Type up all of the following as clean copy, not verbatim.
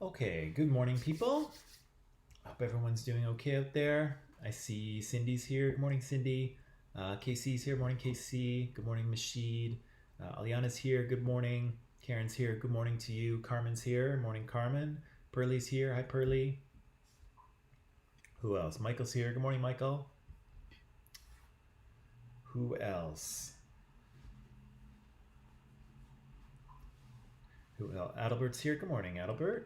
Okay, good morning, people. Hope everyone's doing okay out there. I see Cindy's here. Good morning, Cindy. KC's here. Morning, KC. Good morning, Mashid. Aliana's here. Good morning. Karen's here. Good morning to you. Carmen's here. Morning, Carmen. Pearly's here. Hi, Pearly. Who else? Michael's here. Good morning, Michael. Who else? Who else? Adalbert's here. Good morning, Adalbert.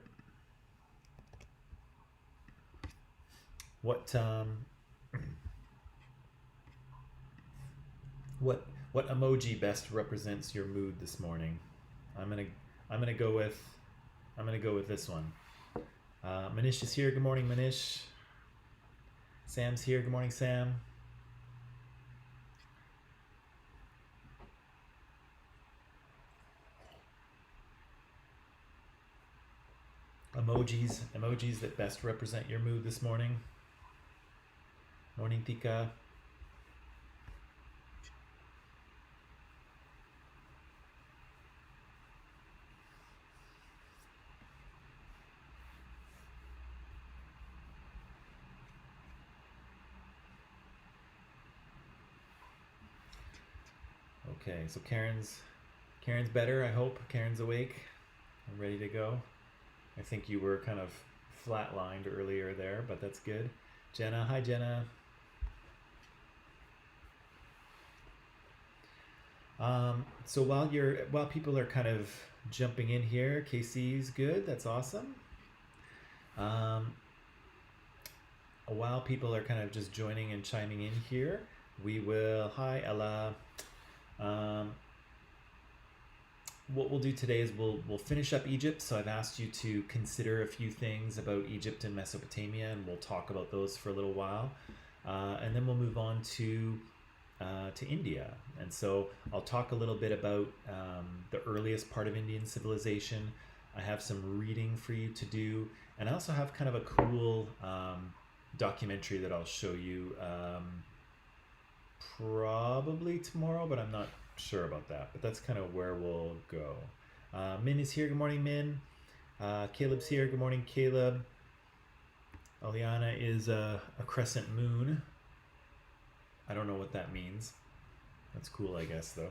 What what what emoji best represents your mood this morning? I'm gonna I'm gonna go with this one. Manish is here. Good morning, Manish. Sam's here. Good morning, Sam. Emojis that best represent your mood this morning. Morning, Tika. Okay, so Karen's better. I hope Karen's awake and ready to go. I think you were kind of flatlined earlier there, but that's good. Jenna, hi Jenna. So while people are kind of jumping in here, KC's good. That's awesome. Um, while people are kind of just joining and chiming in here, we will. Hi Ella. Um, what we'll do today is we'll finish up Egypt. So I've asked you to consider a few things about Egypt and Mesopotamia, and we'll talk about those for a little while, and then we'll move on to India. And so I'll talk a little bit about the earliest part of Indian civilization. I have some reading for you to do, and I also have kind of a cool documentary that I'll show you probably tomorrow, but I'm not sure about that. But that's kind of where we'll go. Min is here. Good morning, Min. Caleb's here. Good morning, Caleb. Aliana is a crescent moon. I don't know what that means. That's cool, I guess, though.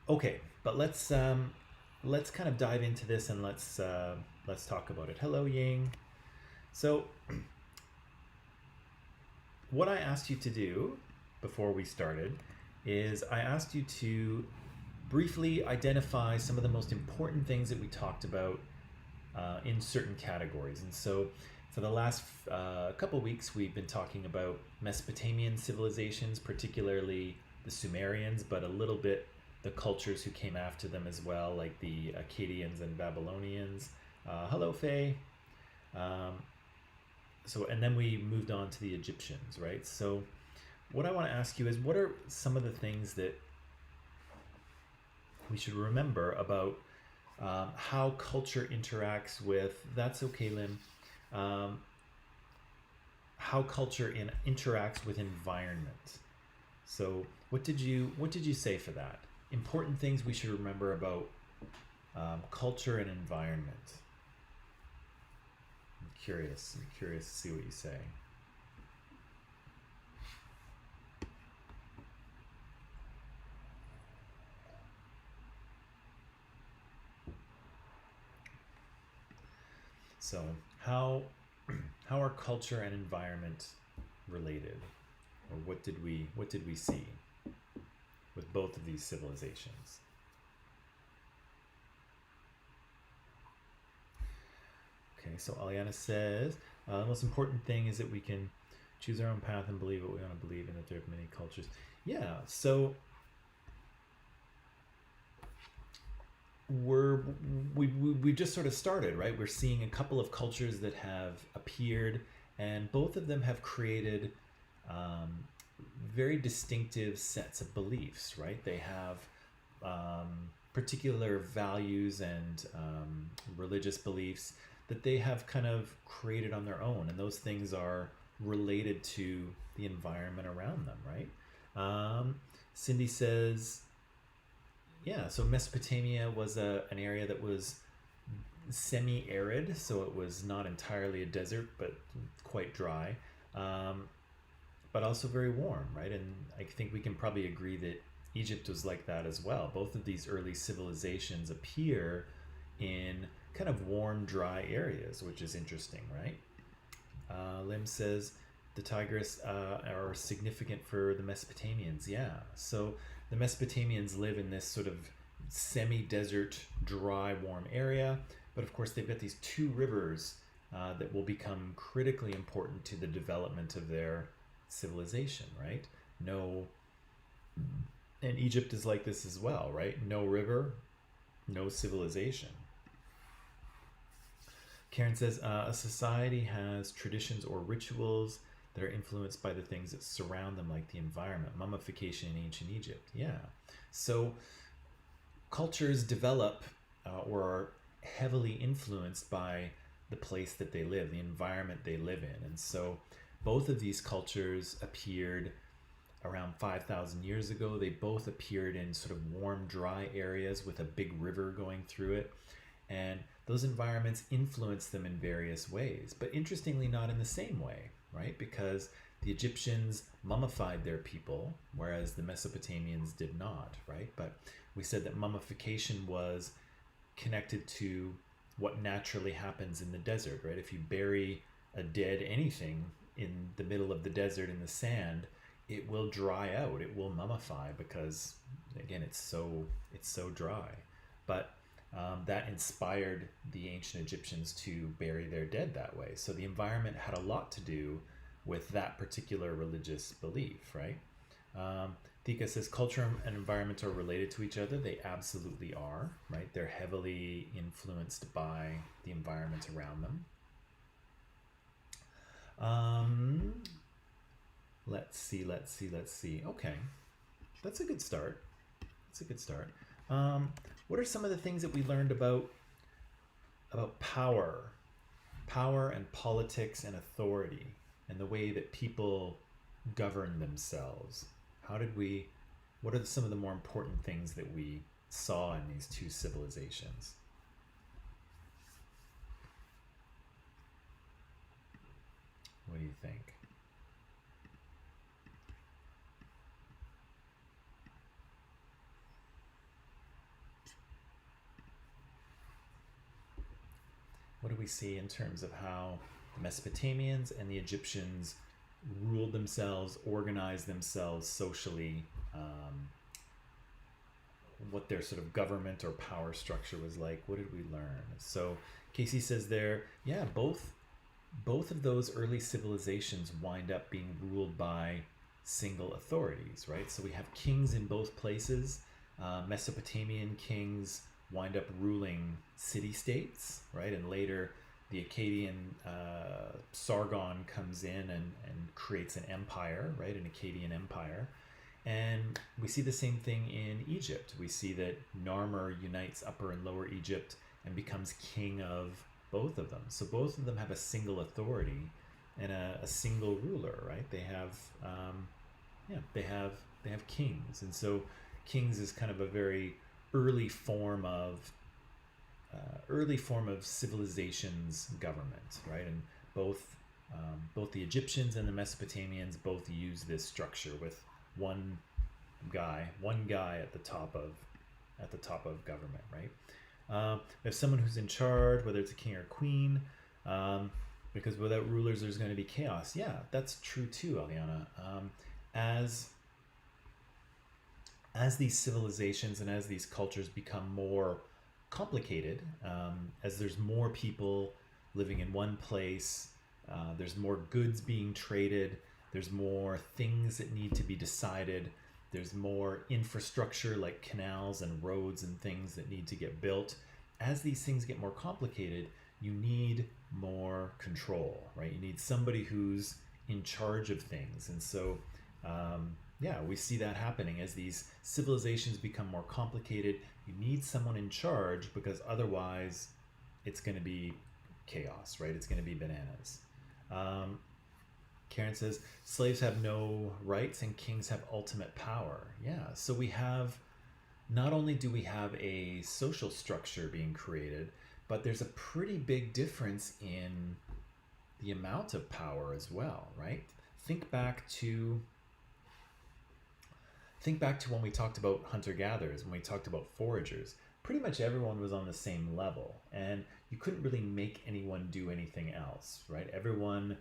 Okay, but let's kind of dive into this and let's talk about it. Hello, Ying. So, what I asked you to do before we started is I asked you to briefly identify some of the most important things that we talked about in certain categories. And so for the last couple weeks, we've been talking about Mesopotamian civilizations, particularly the Sumerians, but a little bit the cultures who came after them as well, like the Akkadians and Babylonians. Hello, Faye. And then we moved on to the Egyptians, right? So what I want to ask you is, what are some of the things that we should remember about how culture interacts with, that's okay, Lim, how culture interacts with environment. So what did you say for that? Important things we should remember about culture and environment. I'm curious to see what you say. So how are culture and environment related, or what did we see with both of these civilizations? Okay, so Aliana says the most important thing is that we can choose our own path and believe what we want to believe, and that there are many cultures. Yeah, so we've just sort of started, right? We're seeing a couple of cultures that have appeared, and both of them have created very distinctive sets of beliefs, right? They have particular values and religious beliefs that they have kind of created on their own, and those things are related to the environment around them, right? Cindy says, Yeah, so Mesopotamia was an area that was semi-arid, so it was not entirely a desert, but quite dry, um, but also very warm, right? And I think we can probably agree that Egypt was like that as well. Both of these early civilizations appear in kind of warm, dry areas, which is interesting, right? Lim says the Tigris are significant for the Mesopotamians. Yeah, so the Mesopotamians live in this sort of semi-desert, dry, warm area, but of course they've got these two rivers that will become critically important to the development of their civilization, right? No, and Egypt is like this as well, right? No river, no civilization. Karen says a society has traditions or rituals that are influenced by the things that surround them, like the environment, mummification in ancient Egypt. Yeah. So cultures develop or are heavily influenced by the place that they live, the environment they live in. And so both of these cultures appeared around 5,000 years ago. They both appeared in sort of warm, dry areas with a big river going through it. And those environments influence them in various ways, but interestingly, not in the same way, right? Because the Egyptians mummified their people, whereas the Mesopotamians did not, right? But we said that mummification was connected to what naturally happens in the desert, right? If you bury a dead anything in the middle of the desert in the sand, it will dry out, it will mummify because, again, it's so dry. But that inspired the ancient Egyptians to bury their dead that way. So the environment had a lot to do with that particular religious belief, right? Thika says culture and environment are related to each other. They absolutely are, right? They're heavily influenced by the environment around them. Let's see. Okay, that's a good start. What are some of the things that we learned about power and politics and authority and the way that people govern themselves? What are some of the more important things that we saw in these two civilizations? What do you think? What do we see in terms of how the Mesopotamians and the Egyptians ruled themselves, organized themselves socially, what their sort of government or power structure was like? What did we learn? So Casey says there, yeah, both of those early civilizations wind up being ruled by single authorities, right? So we have kings in both places. Mesopotamian kings wind up ruling city-states, right? And later the Akkadian Sargon comes in and creates an empire, right? An Akkadian empire. And we see the same thing in Egypt. We see that Narmer unites Upper and Lower Egypt and becomes king of both of them. So both of them have a single authority and a single ruler, right? They have, they have kings. And so kings is kind of a very early form of civilization's government, right? And both the Egyptians and the Mesopotamians both use this structure with one guy at the top of government, right? There's someone who's in charge, whether it's a king or queen, because without rulers there's going to be chaos. Yeah, that's true too, Aliana. As these civilizations and as these cultures become more complicated, as there's more people living in one place, there's more goods being traded, there's more things that need to be decided, there's more infrastructure like canals and roads and things that need to get built. As these things get more complicated, you need more control, right? You need somebody who's in charge of things. And so we see that happening as these civilizations become more complicated. You need someone in charge because otherwise it's going to be chaos, right? It's going to be bananas. Karen says slaves have no rights and kings have ultimate power. Yeah, so we have not only do we have a social structure being created, but there's a pretty big difference in the amount of power as well, right? Think back to when we talked about hunter-gatherers, when we talked about foragers. Pretty much everyone was on the same level, and you couldn't really make anyone do anything else, right? Everyone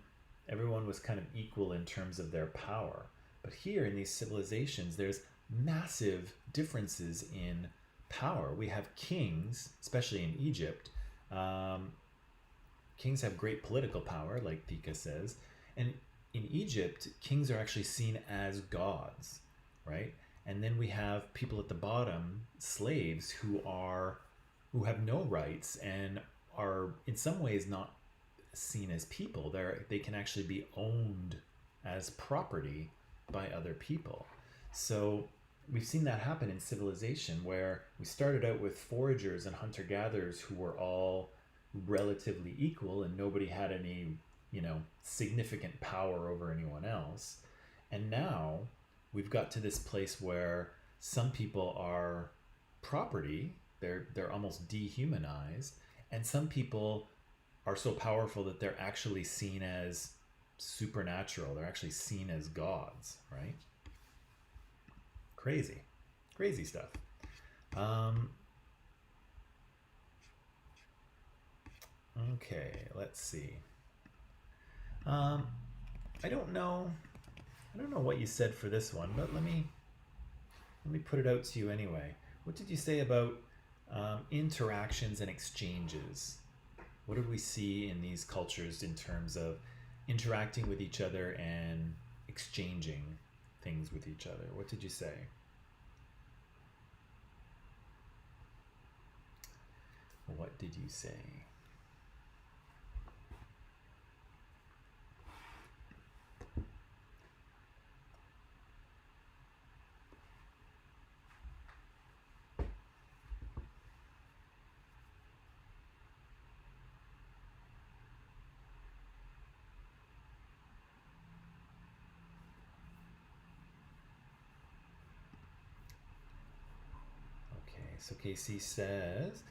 was kind of equal in terms of their power. But here in these civilizations, there's massive differences in power. We have kings, especially in Egypt. Kings have great political power, like Pika says. And in Egypt, kings are actually seen as gods, right? And then we have people at the bottom, slaves, who have no rights and are in some ways not seen as people. They can actually be owned as property by other people. So we've seen that happen in civilization, where we started out with foragers and hunter-gatherers who were all relatively equal and nobody had any, significant power over anyone else. And now we've got to this place where some people are property, they're almost dehumanized, and some people are so powerful that they're actually seen as supernatural. They're actually seen as gods, right? Crazy stuff. Okay, let's see. I don't know what you said for this one, but let me put it out to you anyway. What did you say about interactions and exchanges? What did we see in these cultures in terms of interacting with each other and exchanging things with each other? What did you say? What did you say? So Casey says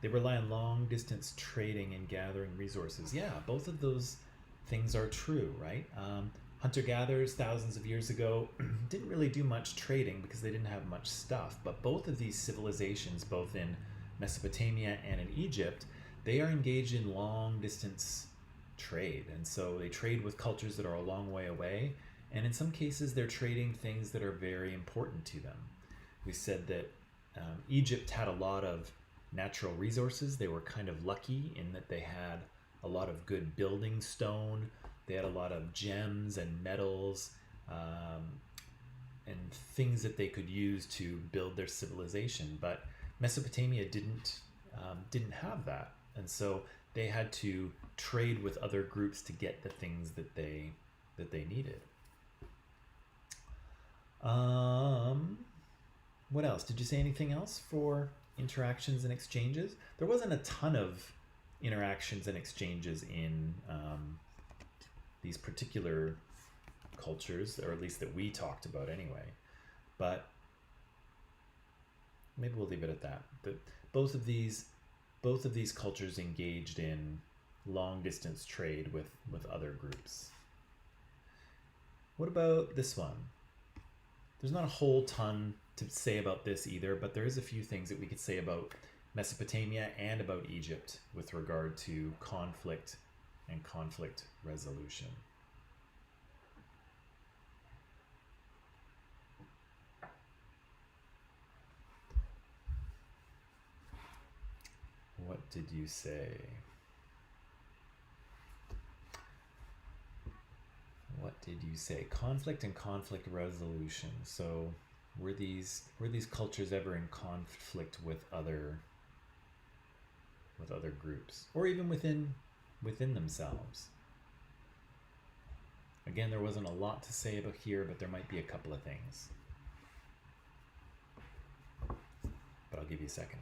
they rely on long distance trading and gathering resources. Yeah, both of those things are true, right? Hunter gatherers thousands of years ago didn't really do much trading because they didn't have much stuff. But both of these civilizations, both in Mesopotamia and in Egypt, they are engaged in long distance trade. And so they trade with cultures that are a long way away. And in some cases, they're trading things that are very important to them. We said that Egypt had a lot of natural resources. They were kind of lucky in that they had a lot of good building stone. They had a lot of gems and metals and things that they could use to build their civilization. But Mesopotamia didn't have that, and so they had to trade with other groups to get the things that they needed. What else? Did you say anything else for interactions and exchanges? There wasn't a ton of interactions and exchanges in these particular cultures, or at least that we talked about anyway. But maybe we'll leave it at that. Both of these cultures engaged in long distance trade with other groups. What about this one? There's not a whole ton to say about this either, but there is a few things that we could say about Mesopotamia and about Egypt with regard to conflict and conflict resolution. What did you say? What did you say? Conflict and conflict resolution. So were these cultures ever in conflict with other groups, or even within themselves? Again, there wasn't a lot to say about here, but there might be a couple of things. But I'll give you a second.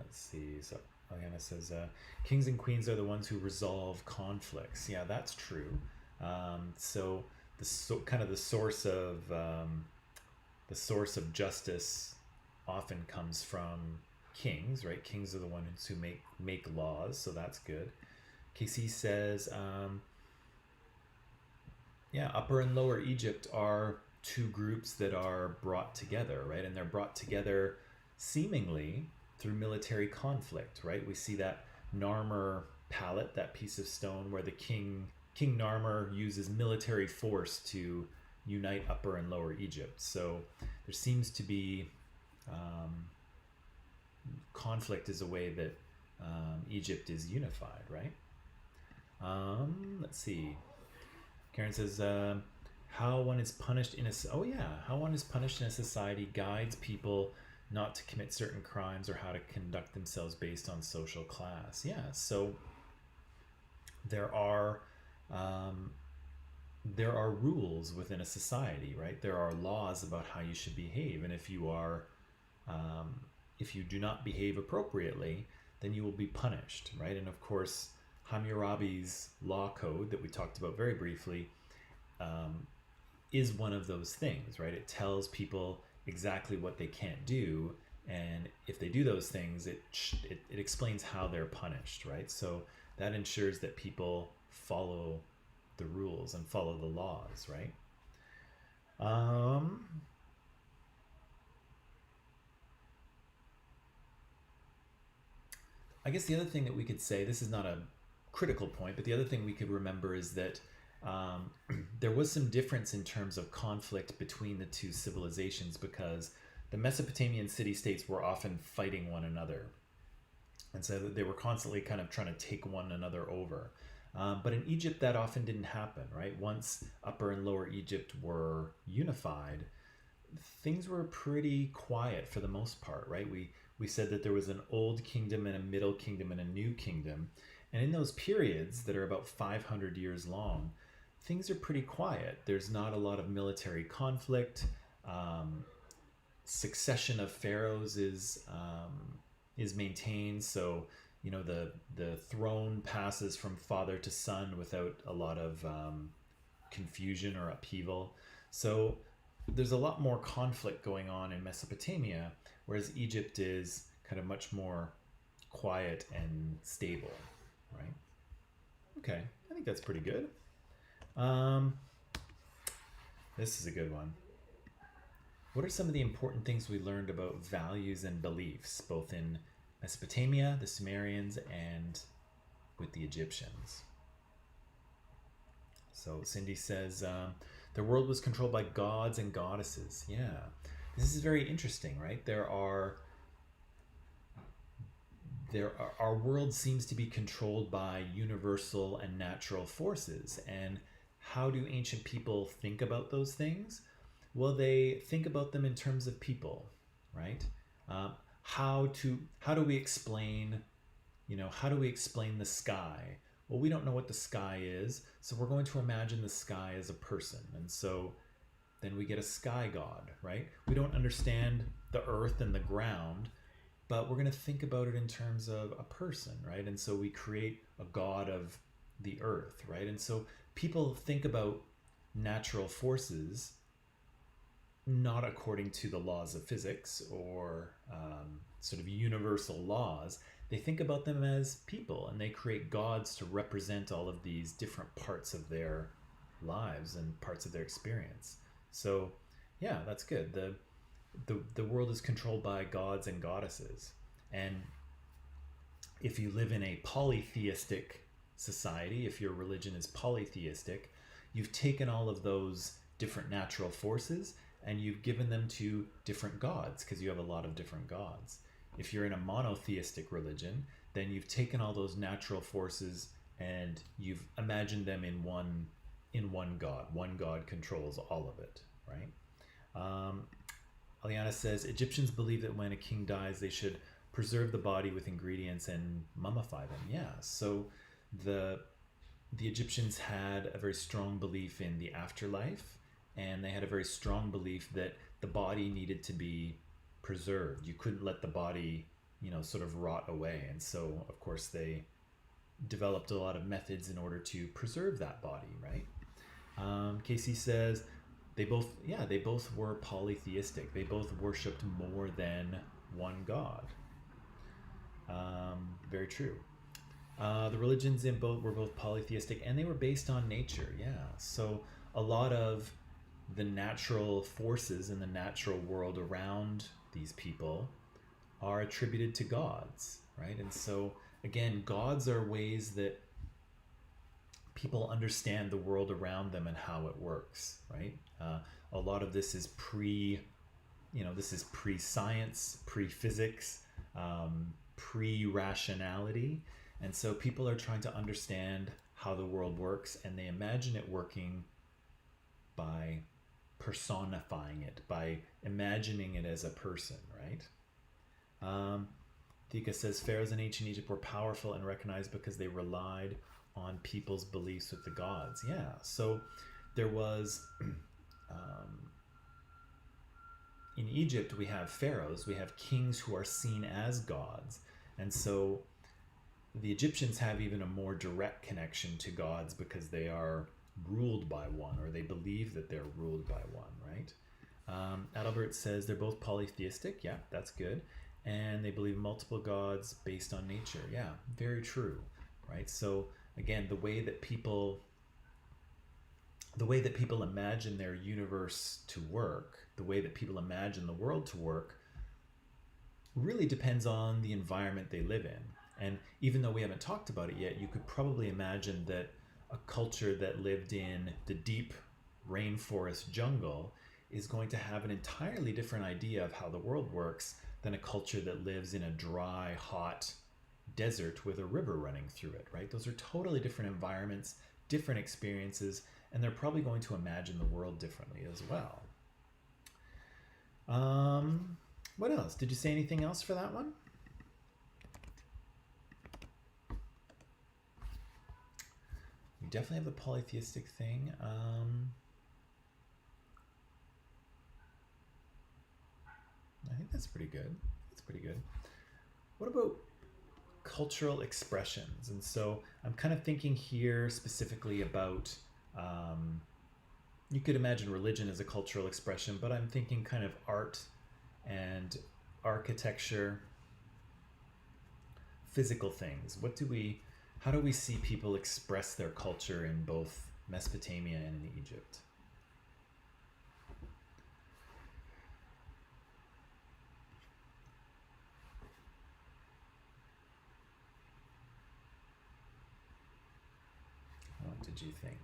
Let's see. So Aliana says, kings and queens are the ones who resolve conflicts. Yeah, that's true. So kind of the source of justice often comes from kings, right? Kings are the ones who make laws, so that's good. KC says, yeah, Upper and Lower Egypt are two groups that are brought together, right? And they're brought together seemingly through military conflict, right? We see that Narmer palette, that piece of stone where the King Narmer uses military force to unite Upper and Lower Egypt. So there seems to be conflict is a way that Egypt is unified, right? Let's see. Karen says, how one is punished in a society guides people not to commit certain crimes or how to conduct themselves based on social class. Yeah, so there are rules within a society, right? There are laws about how you should behave, and if you do not behave appropriately, then you will be punished, right? And of course, Hammurabi's law code that we talked about very briefly is one of those things, right? It tells people exactly what they can't do, and if they do those things, it explains how they're punished, right? So that ensures that people follow the rules and follow the laws, right? I guess the other thing that we could say, this is not a critical point, but the other thing we could remember is that there was some difference in terms of conflict between the two civilizations, because the Mesopotamian city-states were often fighting one another. And so they were constantly kind of trying to take one another over. But in Egypt, that often didn't happen, right? Once Upper and Lower Egypt were unified, things were pretty quiet for the most part, right? We said that there was an old kingdom and a middle kingdom and a new kingdom. And in those periods that are about 500 years long, things are pretty quiet. There's not a lot of military conflict. Succession of pharaohs is maintained. So, you know, the throne passes from father to son without a lot of confusion or upheaval. So there's a lot more conflict going on in Mesopotamia, whereas Egypt is kind of much more quiet and stable, right? Okay, I think that's pretty good. This is a good one. What are some of the important things we learned about values and beliefs, both in Mesopotamia, the Sumerians, and with the Egyptians? So Cindy says, their world was controlled by gods and goddesses. Yeah, this is very interesting, right? Our world seems to be controlled by universal and natural forces. And how do ancient people think about those things? Well, they think about them in terms of people, right? How do we explain, the sky? Well, we don't know what the sky is, so we're going to imagine the sky as a person. And so then we get a sky god, right? We don't understand the earth and the ground, but we're going to think about it in terms of a person, right? And so we create a god of the earth, right? And so people think about natural forces not according to the laws of physics or sort of universal laws. They think about them as people, and they create gods to represent all of these different parts of their lives and parts of their experience. So yeah, that's good. The world is controlled by gods and goddesses. And if you live in a polytheistic society, if your religion is polytheistic, you've taken all of those different natural forces and you've given them to different gods, because you have a lot of different gods. If you're in a monotheistic religion, then you've taken all those natural forces and you've imagined them in one god. One god controls all of it, right? Aliana says, Egyptians believe that when a king dies, they should preserve the body with ingredients and mummify them. Yeah, so the Egyptians had a very strong belief in the afterlife, and they had a very strong belief that the body needed to be preserved. You couldn't let the body sort of rot away. And so, of course, they developed a lot of methods in order to preserve that body, right? Casey says they both were polytheistic. They both worshipped more than one god. Very true. The religions in both were both polytheistic, and they were based on nature. Yeah, so a lot of the natural forces in the natural world around these people are attributed to gods, right? And so again, gods are ways that people understand the world around them and how it works, right? A lot of this is pre-science, pre-physics, pre-rationality. And so people are trying to understand how the world works, and they imagine it working by personifying it, by imagining it as a person, right? Thika says pharaohs in ancient Egypt were powerful and recognized because they relied on people's beliefs with the gods. Yeah, so there was in Egypt we have pharaohs, we have kings who are seen as gods, and so the Egyptians have even a more direct connection to gods because they are ruled by one, or they believe that they're ruled by one, right? Adalbert says they're both polytheistic. Yeah, that's good. And they believe multiple gods based on nature. Yeah, very true, right? So again, the way that people imagine their universe to work, the way that people imagine the world to work, really depends on the environment they live in. And even though we haven't talked about it yet, you could probably imagine that a culture that lived in the deep rainforest jungle is going to have an entirely different idea of how the world works than a culture that lives in a dry, hot desert with a river running through it, right? Those are totally different environments, different experiences, and they're probably going to imagine the world differently as well. What else? Did you say anything else for that one? We definitely have the polytheistic thing. I think that's pretty good. That's pretty good. What about cultural expressions? And so I'm kind of thinking here specifically about, you could imagine religion as a cultural expression, but I'm thinking kind of art and architecture, physical things. How do we see people express their culture in both Mesopotamia and in Egypt? What did you think?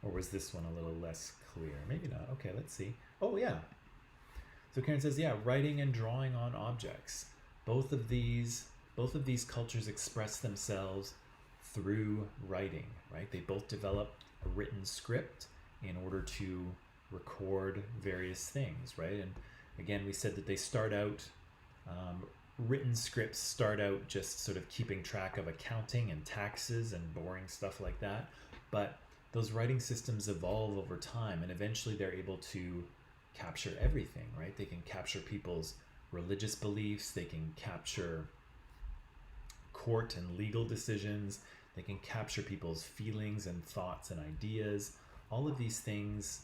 Or was this one a little less clear? Maybe not. Okay, let's see. Oh, yeah. So Karen says, yeah, writing and drawing on objects. Both of these cultures express themselves through writing, right? They both develop a written script in order to record various things, right? And again, we said that they start out, written scripts start out just sort of keeping track of accounting and taxes and boring stuff like that. But those writing systems evolve over time, and eventually they're able to capture everything, right? They can capture people's religious beliefs, they can capture court and legal decisions, they can capture people's feelings and thoughts and ideas. All of these things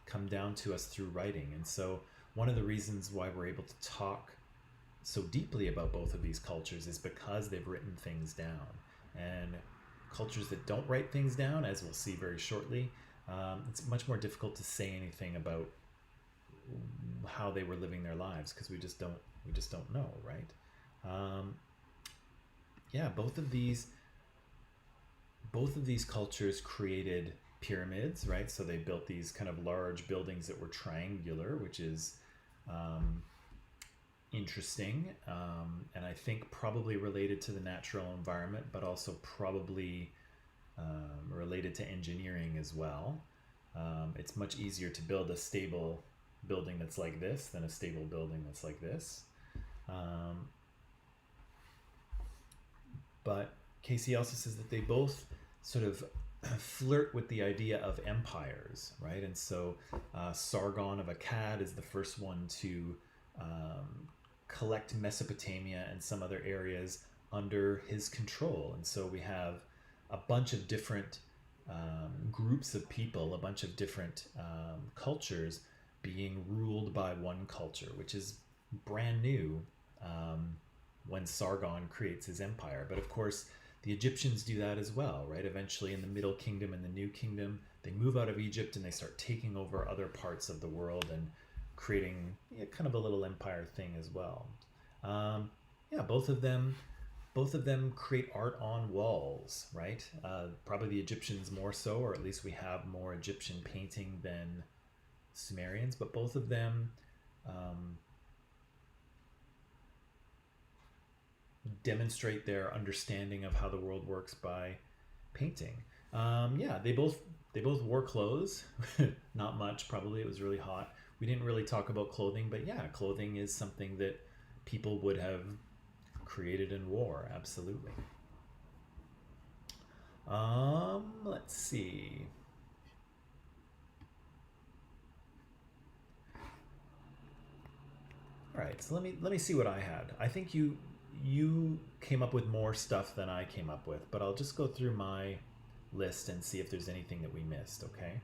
come down to us through writing. And so one of the reasons why we're able to talk so deeply about both of these cultures is because they've written things down. And cultures that don't write things down, as we'll see very shortly, it's much more difficult to say anything about how they were living their lives because we just don't know, right? Yeah, both of these cultures created pyramids, right? So they built these kind of large buildings that were triangular, which is interesting, and I think probably related to the natural environment, but also probably related to engineering as well. It's much easier to build a stable building that's like this than a stable building that's like this. But Casey also says that they both sort of flirt with the idea of empires, right? And so Sargon of Akkad is the first one to collect Mesopotamia and some other areas under his control. And so we have a bunch of different groups of people, a bunch of different cultures being ruled by one culture, which is brand new when Sargon creates his empire. But of course, the Egyptians do that as well, right? Eventually, in the Middle Kingdom and the New Kingdom, they move out of Egypt and they start taking over other parts of the world and creating kind of a little empire thing as well. Both of them create art on walls, right? Probably the Egyptians more so, or at least we have more Egyptian painting than Sumerians, but both of them demonstrate their understanding of how the world works by painting. They both wore clothes. Not much, probably. It was really hot. We didn't really talk about clothing, but yeah, clothing is something that people would have created and wore, absolutely. Let's see. All right, so let me see what I had. I think you came up with more stuff than I came up with, but I'll just go through my list and see if there's anything that we missed, okay?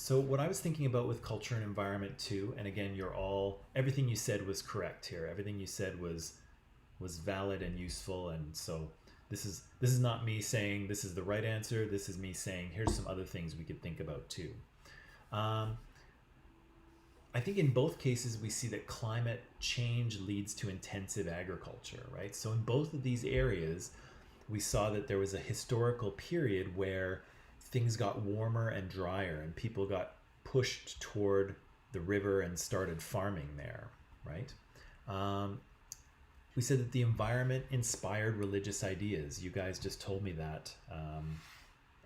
So what I was thinking about with culture and environment too, and again, everything you said was correct here. Everything you said was valid and useful, and so this is not me saying this is the right answer. This is me saying here's some other things we could think about too. I think in both cases we see that climate change leads to intensive agriculture, right? So in both of these areas, we saw that there was a historical period where things got warmer and drier and people got pushed toward the river and started farming there, right? We said that the environment inspired religious ideas. You guys just told me that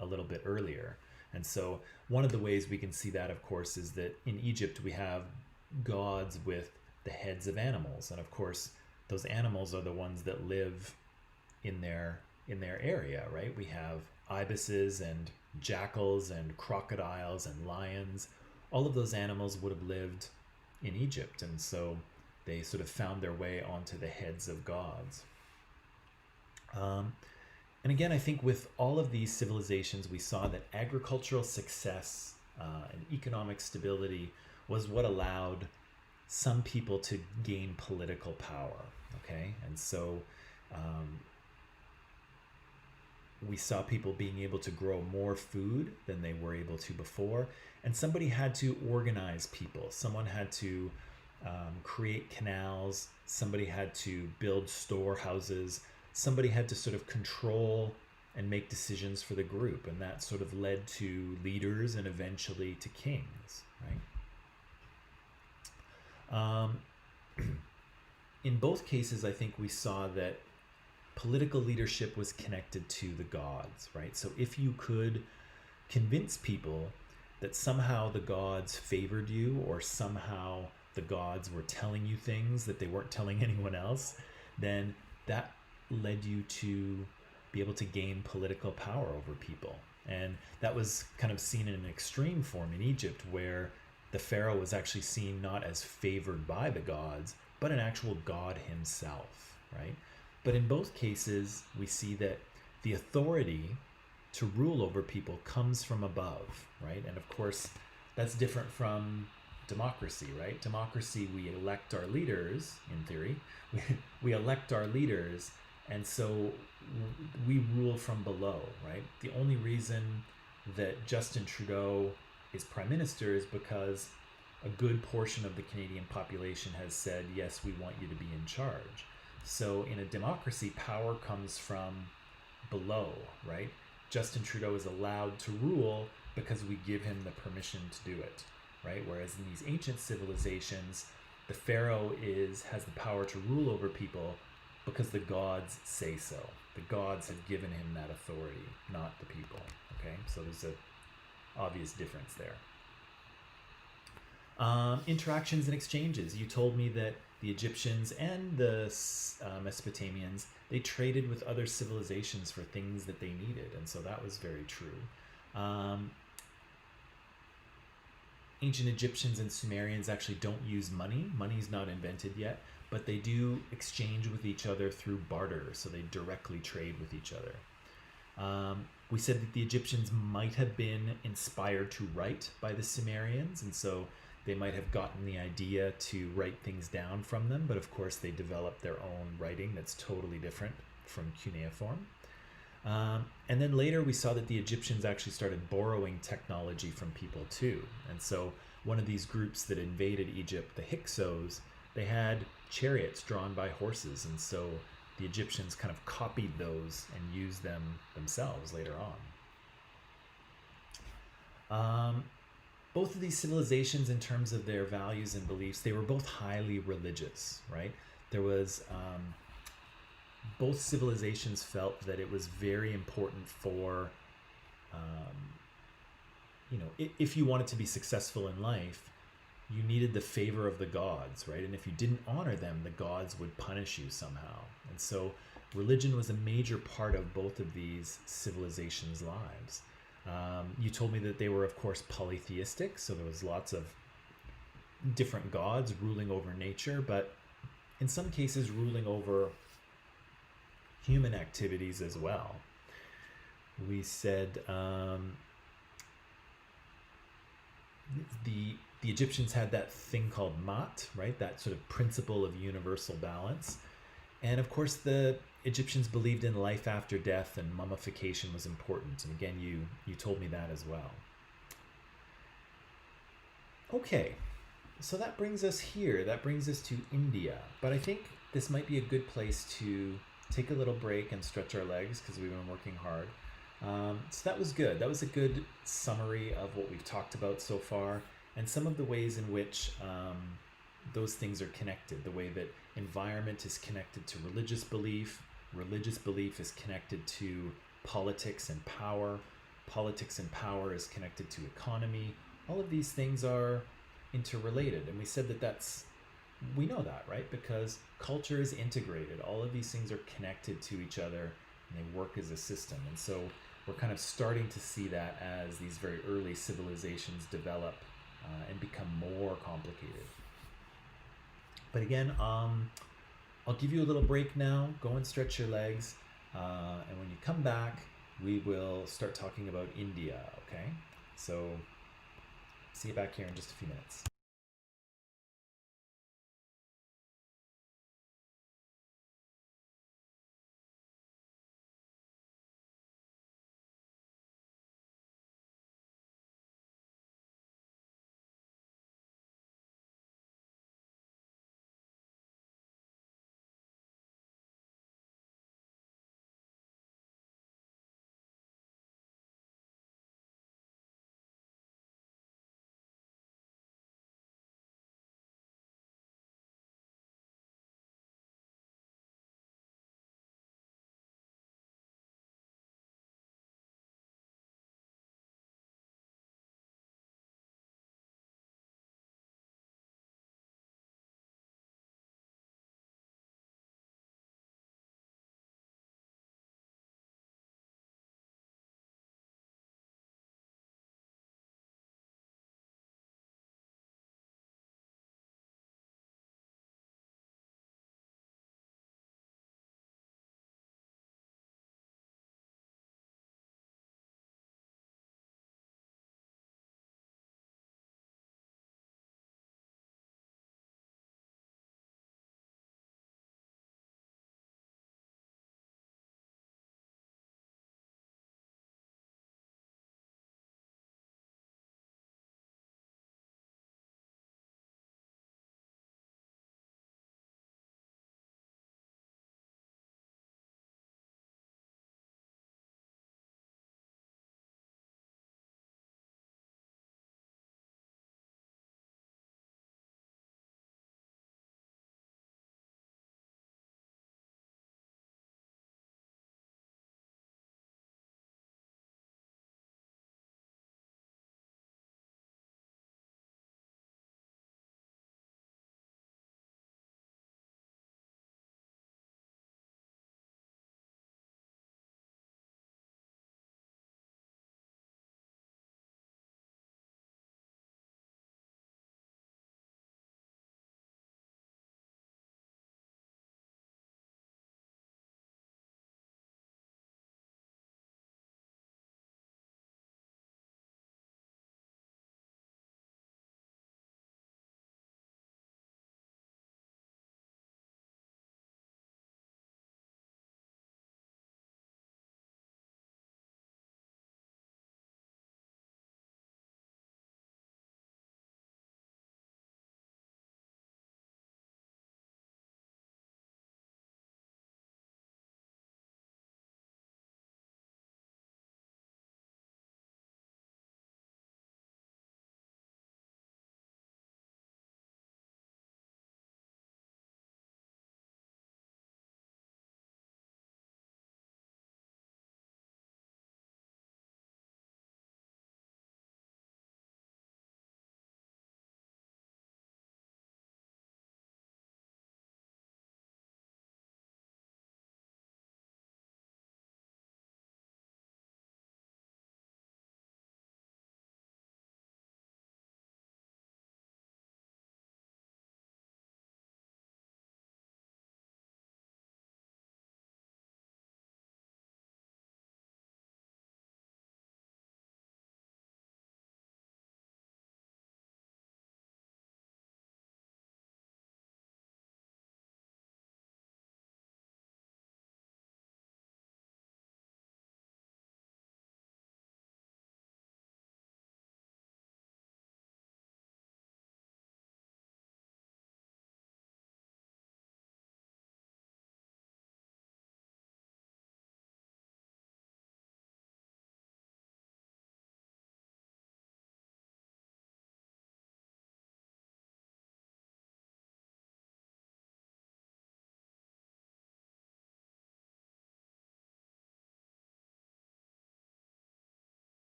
a little bit earlier. And so one of the ways we can see that, of course, is that in Egypt we have gods with the heads of animals. And of course, those animals are the ones that live in their area, right? We have ibises and jackals and crocodiles and lions. All of those animals would have lived in Egypt. And so they sort of found their way onto the heads of gods. And again, I think with all of these civilizations, we saw that agricultural success and economic stability was what allowed some people to gain political power, okay? And so we saw people being able to grow more food than they were able to before, and somebody had to organize people. Someone had to create canals, somebody had to build storehouses, somebody had to sort of control and make decisions for the group, and that sort of led to leaders and eventually to kings, right? In both cases, I think we saw that political leadership was connected to the gods, right? So if you could convince people that somehow the gods favored you, or somehow the gods were telling you things that they weren't telling anyone else, then that led you to be able to gain political power over people. And that was kind of seen in an extreme form in Egypt, where the pharaoh was actually seen not as favored by the gods, but an actual god himself, right? But in both cases, we see that the authority to rule over people comes from above, right? And of course, that's different from democracy, right? Democracy, we elect our leaders, in theory. We elect our leaders, and so we rule from below, right? The only reason that Justin Trudeau is prime minister is because a good portion of the Canadian population has said, yes, we want you to be in charge. So in a democracy, power comes from below, right? Justin Trudeau is allowed to rule because we give him the permission to do it, right? Whereas in these ancient civilizations, the pharaoh has the power to rule over people because the gods say so. The gods have given him that authority, not the people, okay? So there's obvious difference there. Interactions and exchanges. You told me that the Egyptians and the Mesopotamians, they traded with other civilizations for things that they needed, and so that was very true. Um, Ancient Egyptians and Sumerians actually don't use money. Money's not invented yet, but they do exchange with each other through barter, so they directly trade with each other. We said that the Egyptians might have been inspired to write by the Sumerians, and so they might have gotten the idea to write things down from them, but of course they developed their own writing that's totally different from cuneiform. And then later we saw that the Egyptians actually started borrowing technology from people too. And so one of these groups that invaded Egypt, the Hyksos, they had chariots drawn by horses. And so the Egyptians kind of copied those and used them themselves later on. Both of these civilizations, in terms of their values and beliefs, they were both highly religious, right? There was both civilizations felt that it was very important for, if you wanted to be successful in life, you needed the favor of the gods, right? And if you didn't honor them, the gods would punish you somehow. And so religion was a major part of both of these civilizations' lives. You told me that they were, of course, polytheistic, so there was lots of different gods ruling over nature, but in some cases ruling over human activities as well. We said the Egyptians had that thing called Mat, right? That sort of principle of universal balance. And of course, the Egyptians believed in life after death, and mummification was important. And again, you told me that as well. Okay, so that brings us here. That brings us to India. But I think this might be a good place to take a little break and stretch our legs because we've been working hard. So that was good. That was a good summary of what we've talked about so far and some of the ways in which those things are connected. The way that environment is connected to religious belief is connected to politics and power is connected to economy. All of these things are interrelated, and we said that we know that, right? Because culture is integrated. All of these things are connected to each other and they work as a system. And so we're kind of starting to see that as these very early civilizations develop and become more complicated. But again, I'll give you a little break now. Go and stretch your legs. And when you come back, we will start talking about India, okay? So see you back here in just a few minutes.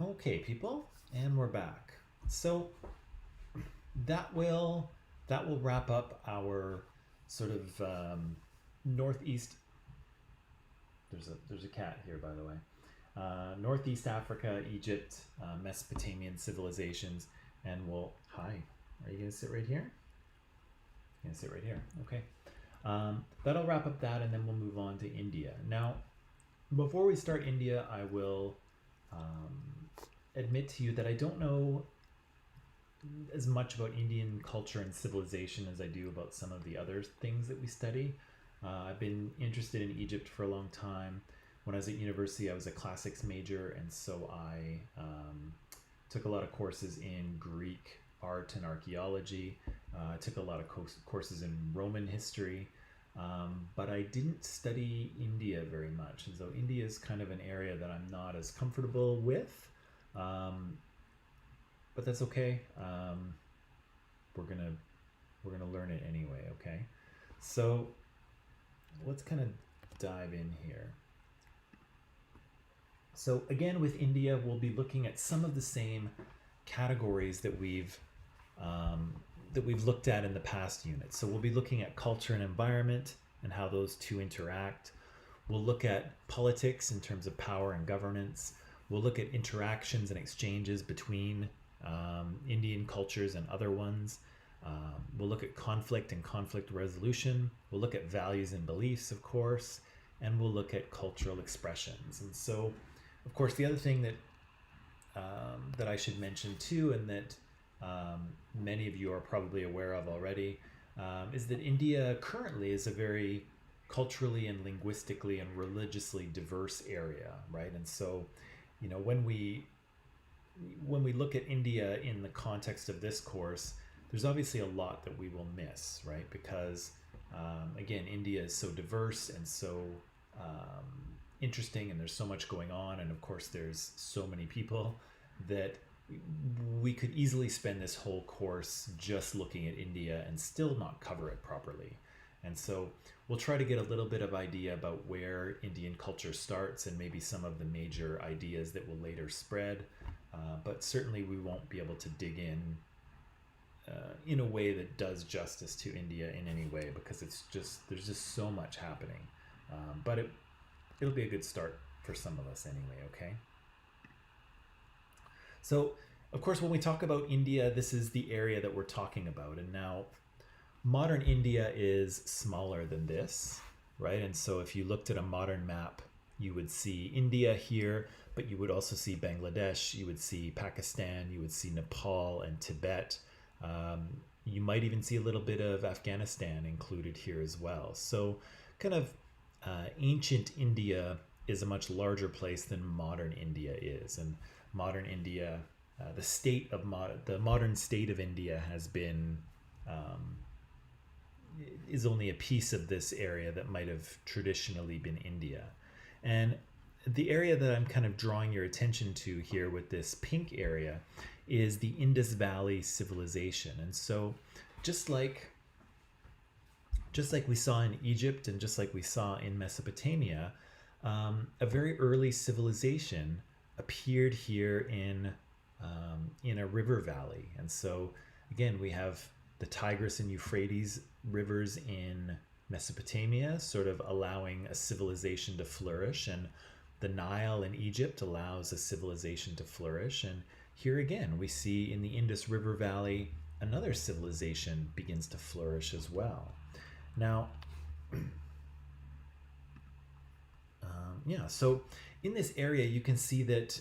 Okay, people, and we're back. So that will wrap up our sort of northeast. There's a cat here, by the way. Northeast Africa, Egypt, Mesopotamian civilizations, and we'll. Hi, are you gonna sit right here? You're gonna sit right here. Okay. That'll wrap up that, and then we'll move on to India. Now, before we start India, I will admit to you that I don't know as much about Indian culture and civilization as I do about some of the other things that we study. I've been interested in Egypt for a long time. When I was at university, I was a classics major, and so I took a lot of courses in Greek art and archaeology. I took a lot of courses in Roman history, but I didn't study India very much. And so India is kind of an area that I'm not as comfortable with. But that's okay. We're gonna learn it anyway. Okay, so let's kind of dive in here. So again, with India, we'll be looking at some of the same categories that we've looked at in the past unit. So we'll be looking at culture and environment and how those two interact. We'll look at politics in terms of power and governance. We'll look at interactions and exchanges between Indian cultures and other ones. We'll look at conflict and conflict resolution. We'll look at values and beliefs, of course, and we'll look at cultural expressions. And so, of course, the other thing that I should mention too, and that many of you are probably aware of already, is that India currently is a very culturally and linguistically and religiously diverse area, right? And so, you know, when we look at India in the context of this course, there's obviously a lot that we will miss, right? Because again, India is so diverse and so interesting, and there's so much going on, and of course there's so many people that we could easily spend this whole course just looking at India and still not cover it properly. And so we'll try to get a little bit of idea about where Indian culture starts and maybe some of the major ideas that will later spread. But certainly we won't be able to dig in a way that does justice to India in any way, because there's just so much happening. But it'll be a good start for some of us anyway, okay? So, of course, when we talk about India, this is the area that we're talking about. And now, modern India is smaller than this, right? And so if you looked at a modern map, you would see India here, but you would also see Bangladesh, you would see Pakistan, you would see Nepal and Tibet. You might even see a little bit of Afghanistan included here as well. So kind of ancient India is a much larger place than modern India is. And modern India, the modern state of India has been, is only a piece of this area that might have traditionally been India. And the area that I'm kind of drawing your attention to here with this pink area is the Indus Valley civilization. And so just like we saw in Egypt and just like we saw in Mesopotamia, a very early civilization appeared here in a river valley. And so again, we have the Tigris and Euphrates rivers in Mesopotamia, sort of allowing a civilization to flourish, and the Nile in Egypt allows a civilization to flourish. And here again, we see in the Indus River Valley, another civilization begins to flourish as well. Now, so in this area, you can see that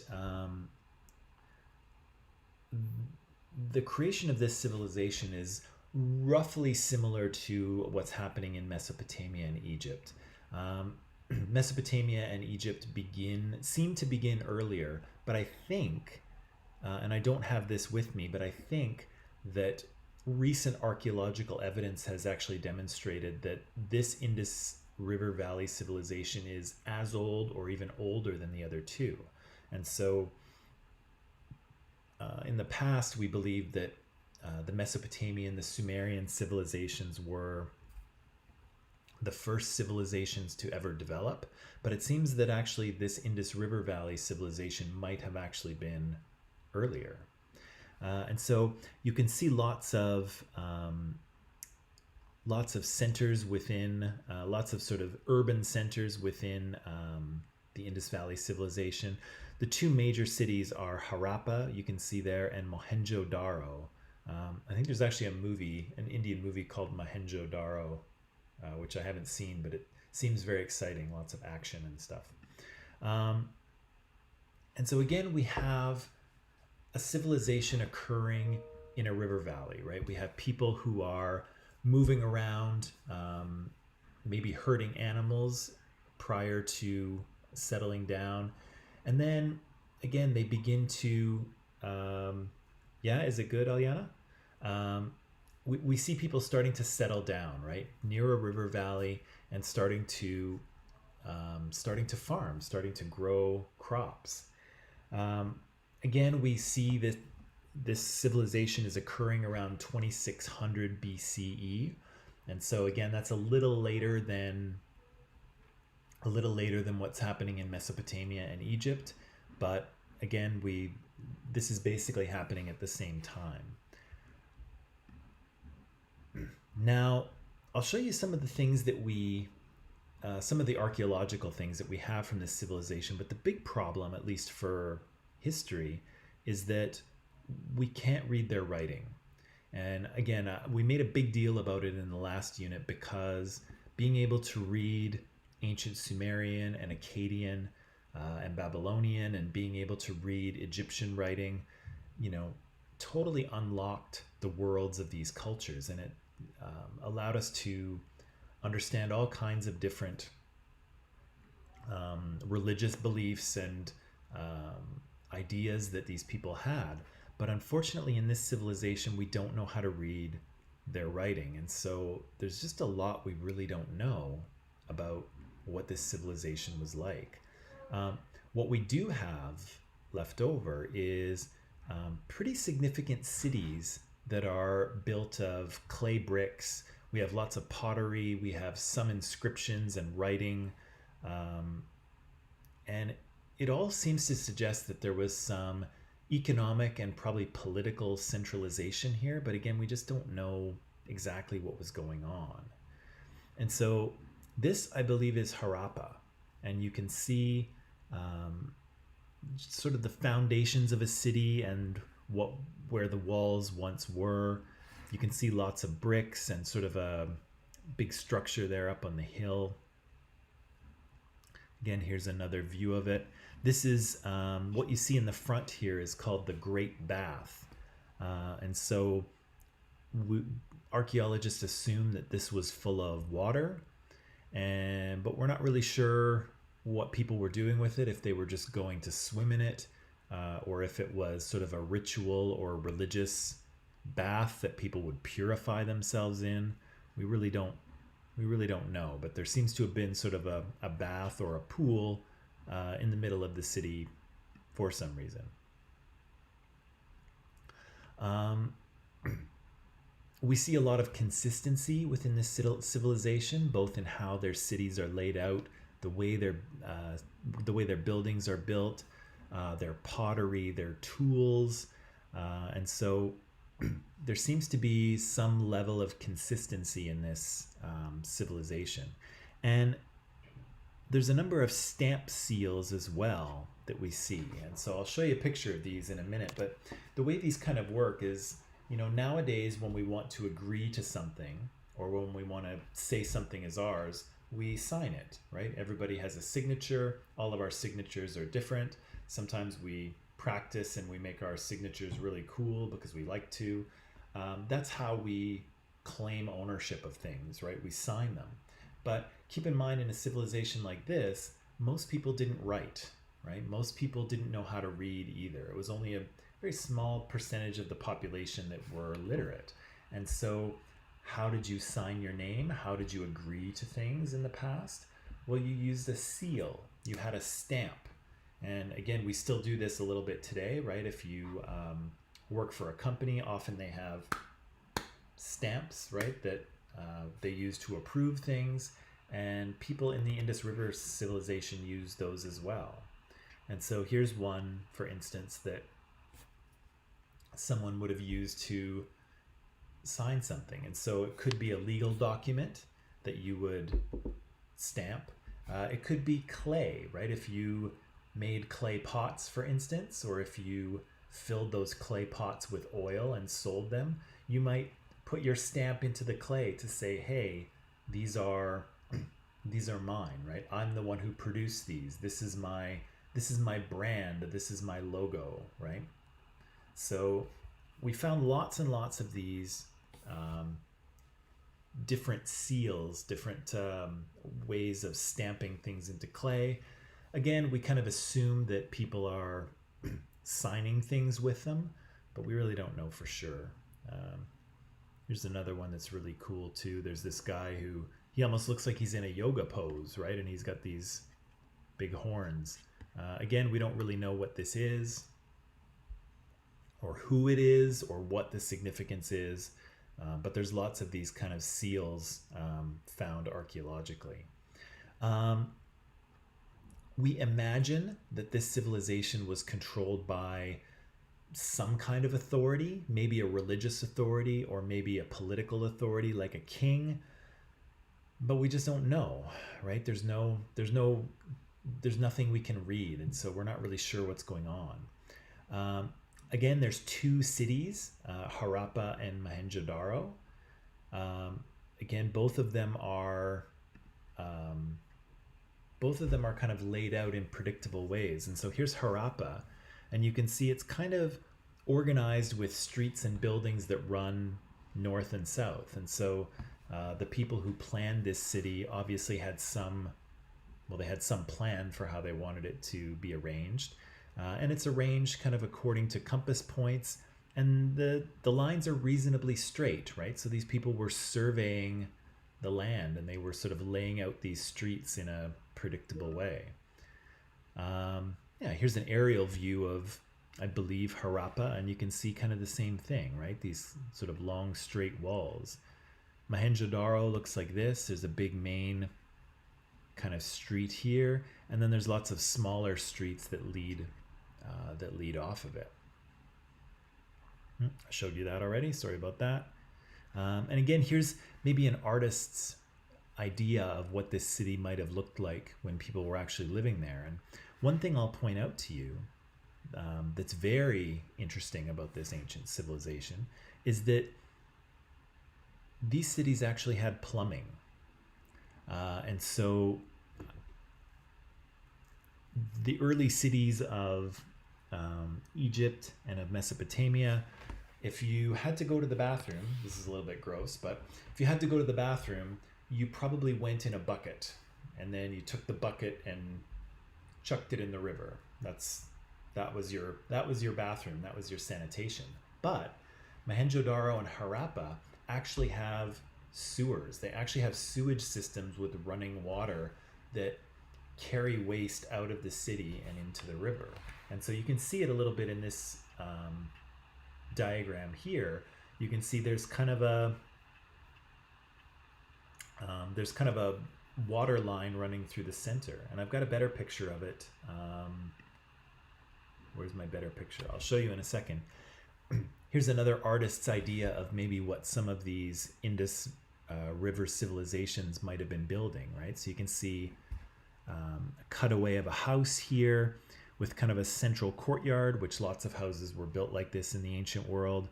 the creation of this civilization is roughly similar to what's happening in Mesopotamia and Egypt. Mesopotamia and Egypt seem to begin earlier, but I think, and I don't have this with me, but I think that recent archaeological evidence has actually demonstrated that this Indus River Valley civilization is as old or even older than the other two. And so in the past, we believed that the Mesopotamian, the Sumerian civilizations were the first civilizations to ever develop, but it seems that actually this Indus River Valley civilization might have actually been earlier. And so you can see lots of centers within, lots of sort of urban centers within the Indus Valley civilization. The two major cities are Harappa, you can see there, and Mohenjo-Daro. I think there's actually an Indian movie called Mohenjo-Daro, which I haven't seen, but it seems very exciting, lots of action and stuff. And so again, we have a civilization occurring in a river valley, right? We have people who are moving around, maybe herding animals prior to settling down. And then again, they begin to, yeah, is it good, Aliana? We see people starting to settle down, right? Near a river valley and starting to farm, starting to grow crops. Again, we see that this civilization is occurring around 2600 BCE. And so again, that's a little later than what's happening in Mesopotamia and Egypt. But again, this is basically happening at the same time. Now, I'll show you some of the things that some of the archaeological things that we have from this civilization. But the big problem, at least for history, is that we can't read their writing. And again, we made a big deal about it in the last unit because being able to read ancient Sumerian and Akkadian and Babylonian, and being able to read Egyptian writing, totally unlocked the worlds of these cultures, and it allowed us to understand all kinds of different religious beliefs and ideas that these people had. But unfortunately, in this civilization, we don't know how to read their writing. And so there's just a lot we really don't know about what this civilization was like. What we do have left over is pretty significant cities that are built of clay bricks. We have lots of pottery. We have some inscriptions and writing. And it all seems to suggest that there was some economic and probably political centralization here. But again, we just don't know exactly what was going on. And so this, I believe, is Harappa. And you can see sort of the foundations of a city and where the walls once were. You can see lots of bricks and sort of a big structure there up on the hill. Again, here's another view of it. This is what you see in the front here is called the Great Bath. And so archaeologists assume that this was full of water, but we're not really sure what people were doing with it, if they were just going to swim in it, or if it was sort of a ritual or religious bath that people would purify themselves in. We really don't know, but there seems to have been sort of a bath or a pool in the middle of the city for some reason. We see a lot of consistency within this civilization, both in how their cities are laid out, the way their buildings are built, their pottery, their tools, and so there seems to be some level of consistency in this civilization. And there's a number of stamp seals as well that we see. And so I'll show you a picture of these in a minute. But the way these kind of work is, nowadays when we want to agree to something or when we want to say something is ours, we sign it, right? Everybody has a signature. All of our signatures are different. Sometimes we practice and we make our signatures really cool because we like to. That's how we claim ownership of things, right? We sign them. But keep in mind, in a civilization like this, most people didn't write, right? Most people didn't know how to read either. It was only a very small percentage of the population that were literate. And so how did you sign your name? How did you agree to things in the past? Well, you used a seal. You had a stamp. And again, we still do this a little bit today, right? If you work for a company, often they have stamps, right, that they use to approve things. and people in the Indus River civilization used those as well. And so here's one, for instance, that someone would have used to sign something. And so it could be a legal document that you would stamp. It could be clay, right? If you made clay pots, for instance, or if you filled those clay pots with oil and sold them, you might put your stamp into the clay to say, hey, these are mine, right? I'm the one who produced these. This is my brand. This is my logo, right? So we found lots and lots of these different seals, different ways of stamping things into clay. Again, we kind of assume that people are signing things with them, but we really don't know for sure. Here's another one that's really cool too. There's this guy who, he almost looks like he's in a yoga pose, right? And he's got these big horns. Again, we don't really know what this is, or who it is, or what the significance is. But there's lots of these kind of seals found archaeologically. We imagine that this civilization was controlled by some kind of authority, maybe a religious authority, or maybe a political authority like a king, but we just don't know, right? There's nothing we can read, and so we're not really sure what's going on. Again, there's two cities, Harappa and Mohenjo-daro. Again, both of them are kind of laid out in predictable ways. And so here's Harappa, and you can see it's kind of organized with streets and buildings that run north and south. And so the people who planned this city obviously had some plan for how they wanted it to be arranged. And it's arranged kind of according to compass points, and the lines are reasonably straight, right? So these people were surveying the land, and they were sort of laying out these streets in a predictable way. Here's an aerial view of, I believe, Harappa, and you can see kind of the same thing, right? These sort of long, straight walls. Mohenjo-daro looks like this. There's a big main kind of street here, and then there's lots of smaller streets that lead off of it. I showed you that already. Sorry about that. And again, here's maybe an artist's idea of what this city might have looked like when people were actually living there. And one thing I'll point out to you that's very interesting about this ancient civilization is that these cities actually had plumbing. And so the early cities of Egypt and of Mesopotamia, if you had to go to the bathroom, this is a little bit gross, but if you had to go to the bathroom, you probably went in a bucket, and then you took the bucket and chucked it in the river. That was your bathroom, that was your sanitation. But Mohenjo-daro and Harappa actually have sewers. They actually have sewage systems with running water that carry waste out of the city and into the river. And so you can see it a little bit in this diagram here. You can see there's kind of a water line running through the center, and I've got a better picture of it. Where's my better picture? I'll show you in a second. Here's another artist's idea of maybe what some of these Indus River civilizations might have been building, right? So you can see a cutaway of a house here with kind of a central courtyard, which lots of houses were built like this in the ancient world.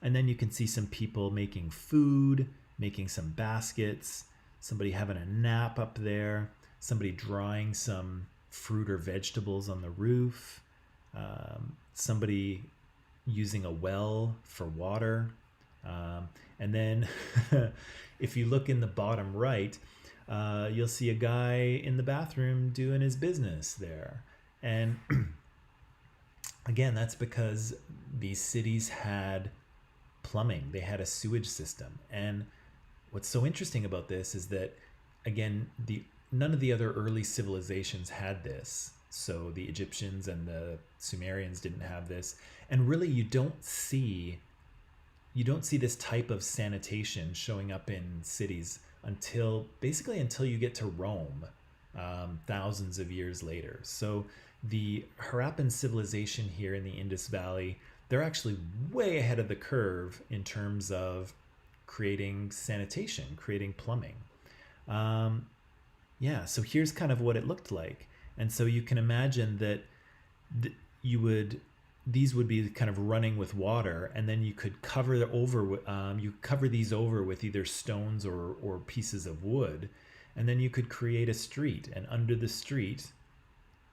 And then you can see some people making food, making some baskets, somebody having a nap up there, somebody drying some fruit or vegetables on the roof, somebody using a well for water. And then if you look in the bottom right, you'll see a guy in the bathroom doing his business there. And again, that's because these cities had plumbing. They had a sewage system. And what's so interesting about this is that, again, none of the other early civilizations had this. So the Egyptians and the Sumerians didn't have this. And really, you don't see this type of sanitation showing up in cities until you get to Rome, thousands of years later. So the Harappan civilization here in the Indus Valley, they're actually way ahead of the curve in terms of creating sanitation, creating plumbing. Yeah, so here's kind of what it looked like. And so you can imagine that these would be kind of running with water, and then you could cover these over with either stones or pieces of wood, and then you could create a street, and under the street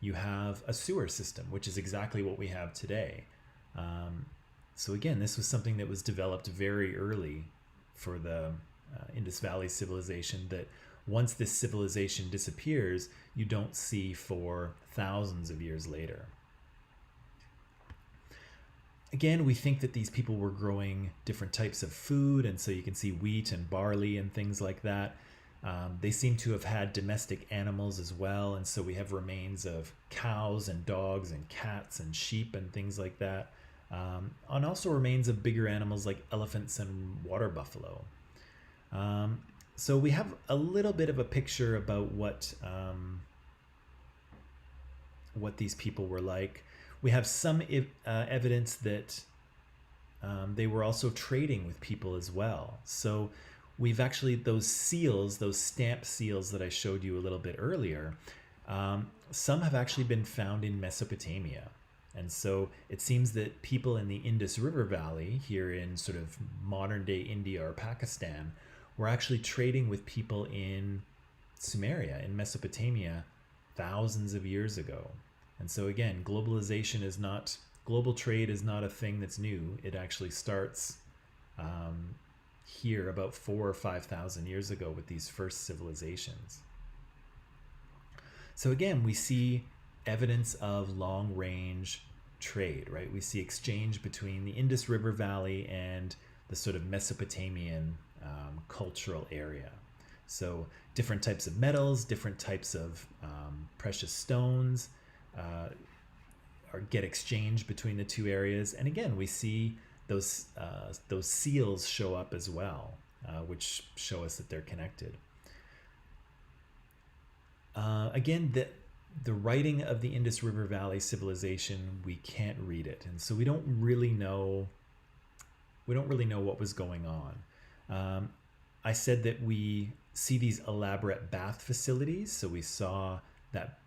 you have a sewer system, which is exactly what we have today. So again, this was something that was developed very early for the Indus Valley civilization, that once this civilization disappears, you don't see for thousands of years later. Again, we think that these people were growing different types of food, and so you can see wheat and barley and things like that. They seem to have had domestic animals as well, and so we have remains of cows and dogs and cats and sheep and things like that, and also remains of bigger animals like elephants and water buffalo. So we have a little bit of a picture about what these people were like. We have some evidence that they were also trading with people as well. So we've actually, those seals, those stamp seals that I showed you a little bit earlier, some have actually been found in Mesopotamia. And so it seems that people in the Indus River Valley here in sort of modern day India or Pakistan were actually trading with people in Sumeria, in Mesopotamia, thousands of years ago. And so again, global trade is not a thing that's new. It actually starts here about 4,000 or 5,000 years ago with these first civilizations. So again, we see evidence of long range trade, right? We see exchange between the Indus River Valley and the sort of Mesopotamian cultural area. So different types of metals, different types of precious stones get exchanged between the two areas. And again, we see those seals show up as well, which show us that they're connected. Again, the writing of the Indus River Valley civilization, we can't read it, and so we don't really know what was going on. I said that we see these elaborate bath facilities, so we saw that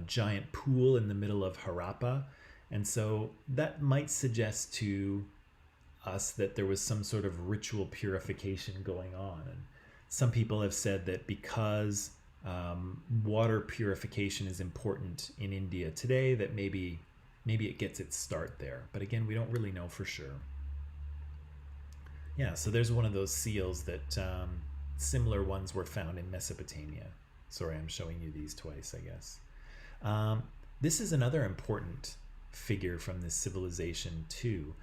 giant pool in the middle of Harappa, and so that might suggest to us that there was some sort of ritual purification going on. And some people have said that because water purification is important in India today, that maybe it gets its start there. But again, we don't really know for sure. Yeah, so there's one of those seals that similar ones were found in Mesopotamia. Sorry, I'm showing you these twice, I guess. This is another important figure from this civilization too.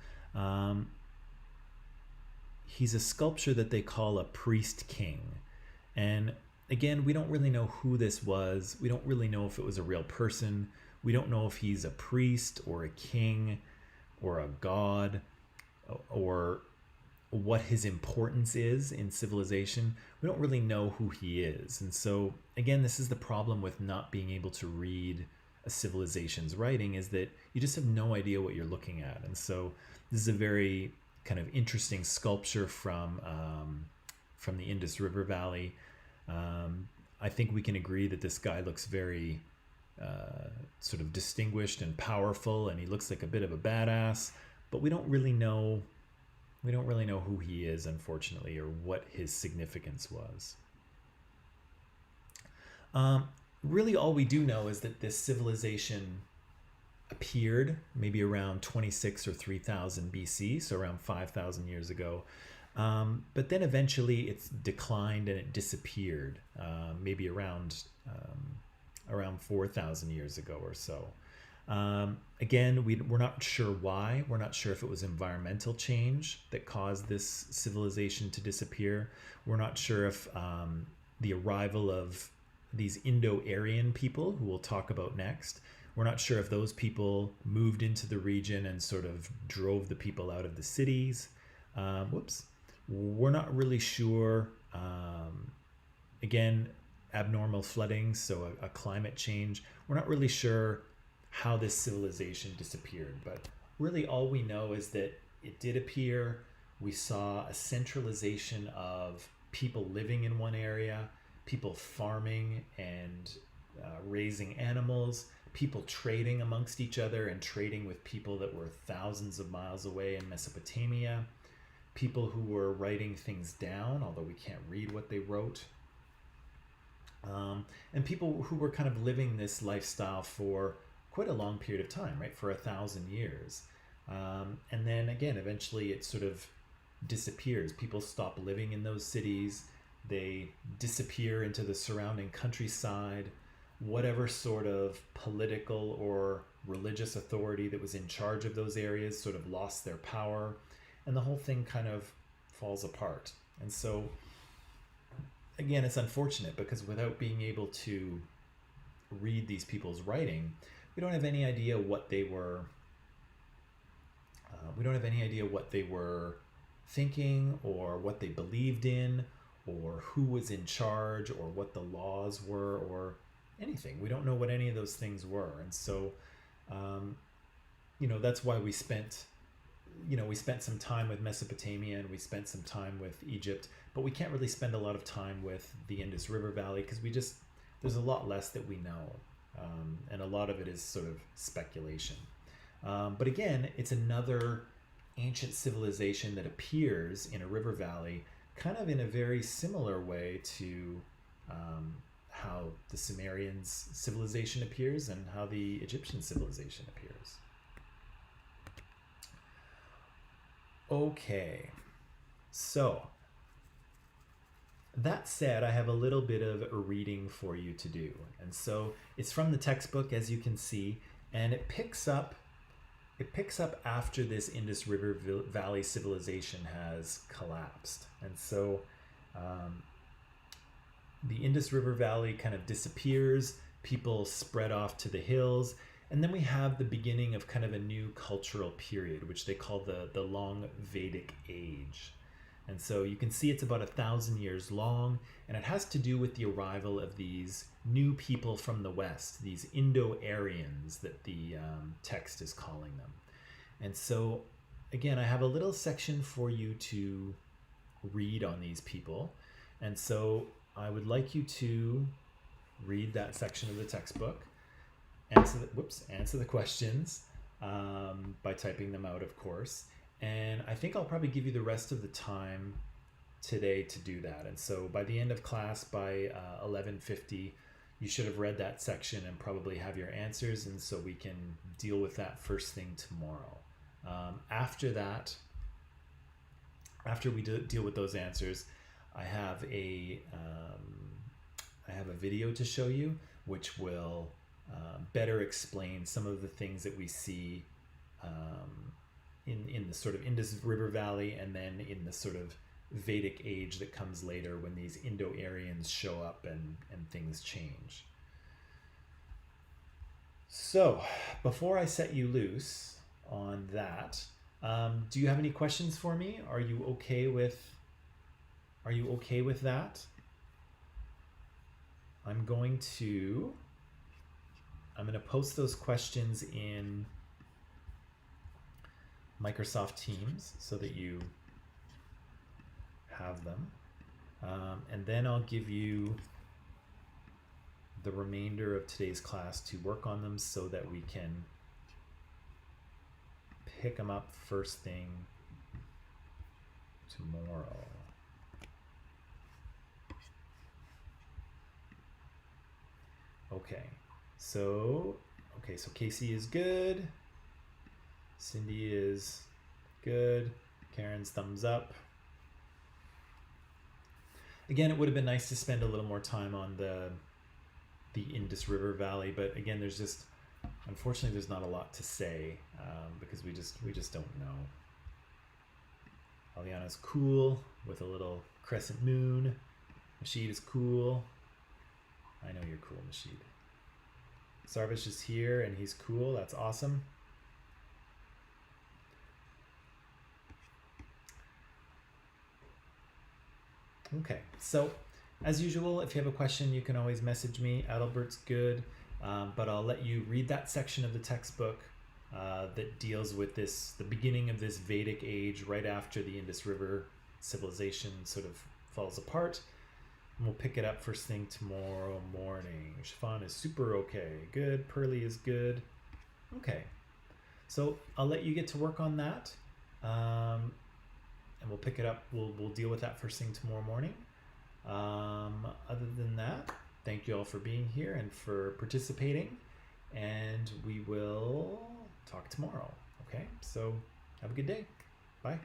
He's a sculpture that they call a priest king. And again, we don't really know who this was. We don't really know if it was a real person. We don't know if he's a priest or a king or a god or what his importance is in civilization. We don't really know who he is. And so again, this is the problem with not being able to read a civilization's writing, is that you just have no idea what you're looking at. And so this is a very kind of interesting sculpture from the Indus River Valley. I think we can agree that this guy looks very sort of distinguished and powerful, and he looks like a bit of a badass, but we don't really know who he is, unfortunately, or what his significance was. Really, all we do know is that this civilization appeared maybe around 26 or 3000 BC, so around 5,000 years ago. But then eventually it's declined and it disappeared, maybe around 4,000 years ago or so. Again, we're not sure why. We're not sure if it was environmental change that caused this civilization to disappear. We're not sure if the arrival of these Indo-Aryan people, who we'll talk about next, we're not sure if those people moved into the region and sort of drove the people out of the cities. We're not really sure Again, abnormal flooding, so a climate change. We're not really sure how this civilization disappeared, but really all we know is that it did appear. We saw a centralization of people living in one area, people farming and raising animals, people trading amongst each other and trading with people that were thousands of miles away in Mesopotamia, people who were writing things down, although we can't read what they wrote, and people who were kind of living this lifestyle for quite a long period of time, right? For 1,000 years. And then again, eventually it sort of disappears. People stop living in those cities. They disappear into the surrounding countryside. Whatever sort of political or religious authority that was in charge of those areas sort of lost their power, and the whole thing kind of falls apart. And so, again, it's unfortunate because without being able to read these people's writing, we don't have any idea what they were. We don't have any idea what they were thinking, or what they believed in, or who was in charge, or what the laws were, or anything. We don't know what any of those things were. And so, that's why we spent some time with Mesopotamia, and we spent some time with Egypt, but we can't really spend a lot of time with the Indus River Valley because there's a lot less that we know. And a lot of it is sort of speculation. But again, it's another ancient civilization that appears in a river valley, kind of in a very similar way to how the Sumerians' civilization appears and how the Egyptian civilization appears. Okay, so that said, I have a little bit of a reading for you to do. And so it's from the textbook, as you can see, and it picks up after this Indus River Valley civilization has collapsed. And so the Indus River Valley kind of disappears, people spread off to the hills, and then we have the beginning of kind of a new cultural period, which they call the Long Vedic Age. And so you can see it's about 1,000 years long, and it has to do with the arrival of these new people from the West, these Indo-Aryans that the text is calling them. And so, again, I have a little section for you to read on these people. And so I would like you to read that section of the textbook, answer the questions by typing them out, of course. And I think I'll probably give you the rest of the time today to do that. And so by the end of class, by 11:50, you should have read that section and probably have your answers. And so we can deal with that first thing tomorrow. After that, after we deal with those answers, I have a video to show you, which will better explain some of the things that we see in the sort of Indus River Valley, and then in the sort of Vedic age that comes later when these Indo-Aryans show up and things change. So before I set you loose on that, do you have any questions for me? Are you okay with that? I'm going to post those questions in Microsoft Teams so that you have them. And then I'll give you the remainder of today's class to work on them so that we can pick them up first thing tomorrow. Okay, so Casey is good. Cindy is good. Karen's thumbs up. Again, it would have been nice to spend a little more time on the Indus River Valley, but again, unfortunately, there's not a lot to say because we just don't know. Aliana's cool with a little crescent moon. Mashid is cool. I know you're cool, Mashid. Sarvish is here and he's cool. That's awesome. Okay, so As usual, if you have a question, you can always message me. Adalbert's good, but I'll let you read that section of the textbook that deals with the beginning of this Vedic age right after the Indus River civilization sort of falls apart. And we'll pick it up first thing tomorrow morning. Shafan is super okay. Good. Pearly is good. Okay. So I'll let you get to work on that. And we'll pick it up. We'll deal with that first thing tomorrow morning. Other than that, thank you all for being here and for participating. And we will talk tomorrow. Okay? So have a good day. Bye.